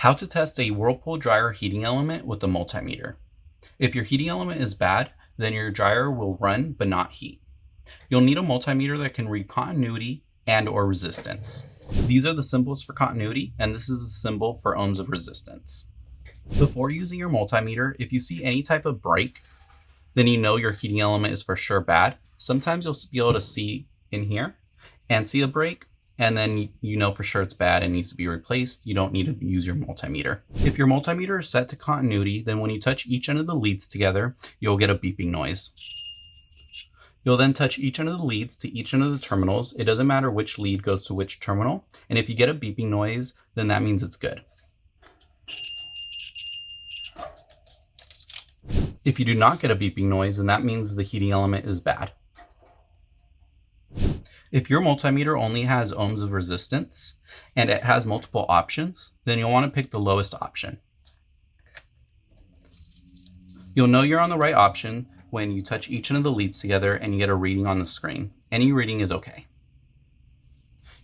How to test a Whirlpool dryer heating element with a multimeter. If your heating element is bad, then your dryer will run but not heat. You'll need a multimeter that can read continuity and or resistance. These are the symbols for continuity, and this is the symbol for ohms of resistance. Before using your multimeter, if you see any type of break, then you know your heating element is for sure bad. Sometimes you'll be able to see in here and see a break, and then you know for sure it's bad and needs to be replaced. You don't need to use your multimeter. If your multimeter is set to continuity, then when you touch each end of the leads together, you'll get a beeping noise. You'll then touch each end of the leads to each end of the terminals. It doesn't matter which lead goes to which terminal. And if you get a beeping noise, then that means it's good. If you do not get a beeping noise, then that means the heating element is bad. If your multimeter only has ohms of resistance and it has multiple options, then you'll want to pick the lowest option. You'll know you're on the right option when you touch each end of the leads together and you get a reading on the screen. Any reading is okay.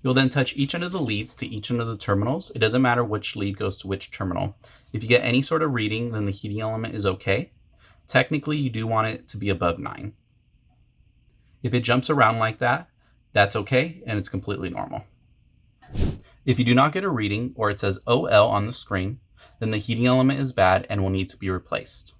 You'll then touch each end of the leads to each end of the terminals. It doesn't matter which lead goes to which terminal. If you get any sort of reading, then the heating element is okay. Technically, you do want it to be above 9. If it jumps around like that, that's okay, and it's completely normal. If you do not get a reading or it says OL on the screen, then the heating element is bad and will need to be replaced.